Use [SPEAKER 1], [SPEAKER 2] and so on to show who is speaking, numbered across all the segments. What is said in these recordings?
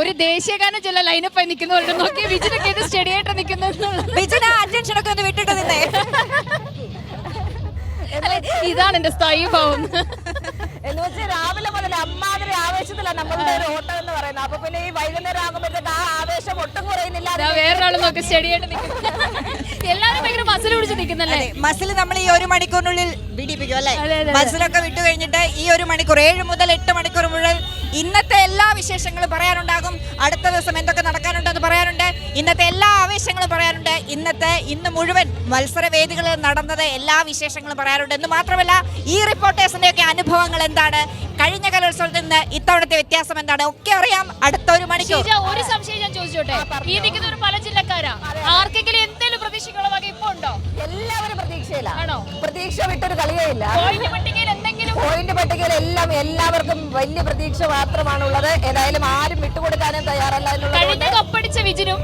[SPEAKER 1] ഒരു ദേശീയഗാനം ചില ലൈനപ്പായി നിൽക്കുന്നവരുടെ നോക്കി വിജിനൊക്കെ ഇത് സ്റ്റഡി ആയിട്ട് നിൽക്കുന്നത്.
[SPEAKER 2] അറ്റൻഷനൊക്കെ ഒന്ന് വിട്ടിട്ട് നിന്നേ.
[SPEAKER 1] ഇതാണ് എന്റെ സ്ഥായി ഭാവം
[SPEAKER 2] എന്ന് വെച്ചാൽ രാവിലെ മുതൽ അമ്മാതിരി ആവേശത്തിലാണ് നമ്മളുടെ ഒരു ഓട്ടം എന്ന് പറയുന്നത്. അപ്പൊ പിന്നെ ഈ വൈകുന്നേരം ആകുമ്പോഴത്തേക്ക് ആ ആവേശം ഒട്ടും കുറയുന്നില്ല.
[SPEAKER 1] വേറൊരാളും നോക്കി സ്റ്റഡി ആയിട്ട് നിൽക്കുന്നത്. എല്ലാവരും ഭയങ്കര മസിൽ പിടിച്ച് നിൽക്കുന്നല്ലേ.
[SPEAKER 2] മസിൽ നമ്മൾ ഈ 1 മണിക്കൂറിനുള്ളിൽ പിടിപ്പിക്കും അല്ലേ? മസിലൊക്കെ വിട്ടു കഴിഞ്ഞിട്ട് ഈ 1 മണിക്കൂർ 7 മുതൽ 8 മണിക്കൂർ മുഴുവൻ ഇന്നത്തെ എല്ലാ വിശേഷങ്ങളും പറയാനുണ്ടാകും. അടുത്ത ദിവസം എന്തൊക്കെ നടക്കാനുണ്ടെന്ന് പറയാനുണ്ട്. ഇന്നത്തെ എല്ലാ ആവേശങ്ങളും പറയാനുണ്ട്. ഇന്ന് മുഴുവൻ മത്സരവേദികളിൽ നടന്നത് എല്ലാ വിശേഷങ്ങളും പറയാനുണ്ട്. എന്ന് മാത്രമല്ല ഈ റിപ്പോർട്ടേഴ്സിന്റെ ഒക്കെ അനുഭവങ്ങൾ എന്താണ്, കഴിഞ്ഞ കലോത്സവത്തിൽ നിന്ന് ഇത്തവണത്തെ വ്യത്യാസം എന്താണ് ഒക്കെ അറിയാം അടുത്ത 1 മണിക്കൂർ.
[SPEAKER 1] ഒരു സംശയം ഞാൻ ചോദിച്ചോട്ടെ, ഈ നിൽക്കുന്നവർ പല ജില്ലക്കാരാ, ആർക്കെങ്കിലും എന്തെങ്കിലും പ്രതീക്ഷകളോ വക ഇപ്പൊ ഉണ്ടോ?
[SPEAKER 2] എല്ലാവരും പ്രതീക്ഷയിലാണോ? പ്രതീക്ഷ വിട്ടൊരു കളിയേ ഇല്ല.
[SPEAKER 1] പോയിന്റ്
[SPEAKER 2] പട്ടികയിൽ എല്ലാവർക്കും വലിയ പ്രതീക്ഷ മാത്രമാണുള്ളത്. ഏതായാലും ആരും വിട്ടുകൊടുക്കാനും തയ്യാറല്ല.
[SPEAKER 1] കഴിഞ്ഞ കപ്പടിച്ച വിജിനും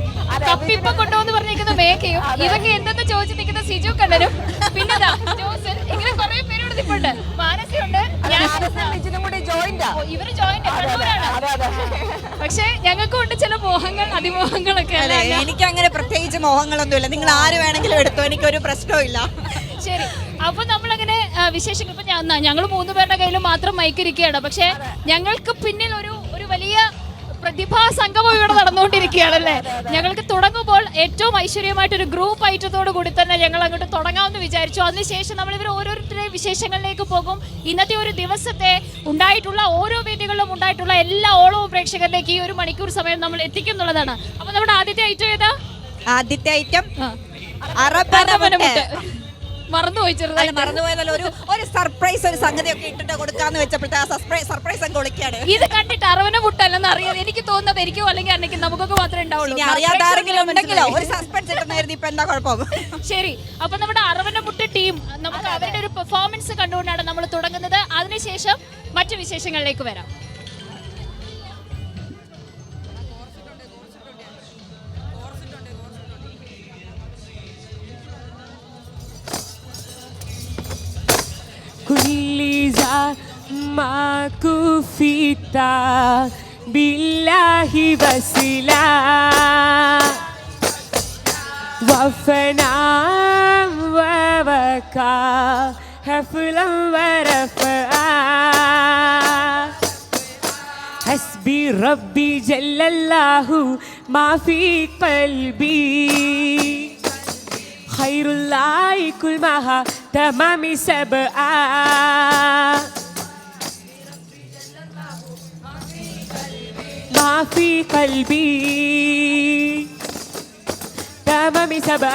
[SPEAKER 1] കപ്പിപ്പൊ കൊണ്ടുവന്ന് പറഞ്ഞിരിക്കുന്ന മേഘയും ഇതൊക്കെ എന്തെന്ന് ചോദിച്ചു നിൽക്കുന്ന സിജു കണ്ണനും പിന്നെ ജോസൻ, ഇങ്ങനെ കുറെ പേരോട് നിൽപ്പുണ്ട്. മാനസിയുണ്ട്, ഇവര് ജോയിന്റ് കണ്ണൂരാണ്. പക്ഷെ ഞങ്ങൾക്കും ഉണ്ട് ചില മോഹങ്ങൾ, അതിമോഹങ്ങളൊക്കെ.
[SPEAKER 2] എനിക്ക് അങ്ങനെ പ്രത്യേകിച്ച് മോഹങ്ങളൊന്നുമില്ല. നിങ്ങൾ ആര് വേണമെങ്കിലും എടുത്തോ, എനിക്കൊരു പ്രശ്നവും ഇല്ല.
[SPEAKER 1] ശരി, അപ്പൊ നമ്മളങ്ങനെ വിശേഷങ്ങൾ ഇപ്പൊ ഞങ്ങൾ 3 പേരുടെ കയ്യിൽ മാത്രം മൈക്കിരിക്കുകയാണ്. പക്ഷെ ഞങ്ങൾക്ക് പിന്നിൽ ഒരു വലിയ പ്രതിഭാ സംഗമം ഇവിടെ നടന്നുകൊണ്ടിരിക്കുകയാണല്ലേ. ഞങ്ങൾക്ക് തുടങ്ങുമ്പോൾ ഏറ്റവും ഐശ്വര്യമായിട്ടൊരു ഗ്രൂപ്പ് ഐറ്റത്തോടു കൂടി തന്നെ ഞങ്ങൾ അങ്ങോട്ട് തുടങ്ങാമെന്ന് വിചാരിച്ചു. അതിനുശേഷം നമ്മളിവർ ഓരോരുത്തരുടെയും വിശേഷങ്ങളിലേക്ക് പോകും. ഇന്നത്തെ ഒരു ദിവസത്തെ ഉണ്ടായിട്ടുള്ള ഓരോ വേദികളിലും ഉണ്ടായിട്ടുള്ള എല്ലാ ഓളവും പ്രേക്ഷകരിലേക്ക് ഈ 1 മണിക്കൂർ സമയം നമ്മൾ എത്തിക്കും എന്നുള്ളതാണ്. അപ്പൊ നമ്മുടെ ആദ്യത്തെ ഐറ്റം ഏതാ?
[SPEAKER 2] ആദ്യത്തെ ഐറ്റം മറന്നുപോയതല്ലോ. ഒരു സർപ്രൈസ്, ഒരു സംഗതി ഒക്കെ ഇട്ടിട്ട് കൊടുക്കാന്ന് വെച്ചപ്പോഴത്തെ സർപ്രൈസ് അങ്ങ് ഒളിക്കാണ്.
[SPEAKER 1] ഇത് കണ്ടിട്ട് അറവന മുട്ടല്ലെന്ന് അറിയാം. എനിക്ക് തോന്നുന്നത് എനിക്കോ അല്ലെങ്കിൽ അന്നെങ്കിൽ നമുക്കൊക്കെ മാത്രമേ ഉണ്ടാവുള്ളൂ.
[SPEAKER 2] അറിയാത്ത ആരെങ്കിലും ഉണ്ടെങ്കിലോ ഒരു സസ്പെൻസ് ഇട്ടുന്നായിരുന്നു. ഇപ്പൊ എന്താ കുഴപ്പം?
[SPEAKER 1] ശരി, അപ്പൊ നമ്മുടെ അറവന മുട്ട ടീം നമുക്ക് അവരുടെ ഒരു പെർഫോമൻസ് കണ്ടുകൊണ്ടാണ് നമ്മൾ തുടങ്ങുന്നത്. അതിനുശേഷം മറ്റു വിശേഷങ്ങളിലേക്ക് വരാം.
[SPEAKER 3] Kulliza makufita billahi wasila wafana wawaka haflan warafa hasbi rabbi jallallahu ma fi qalbi khairullahi kul maha tamami sab'a ma fi qalbi tamami sab'a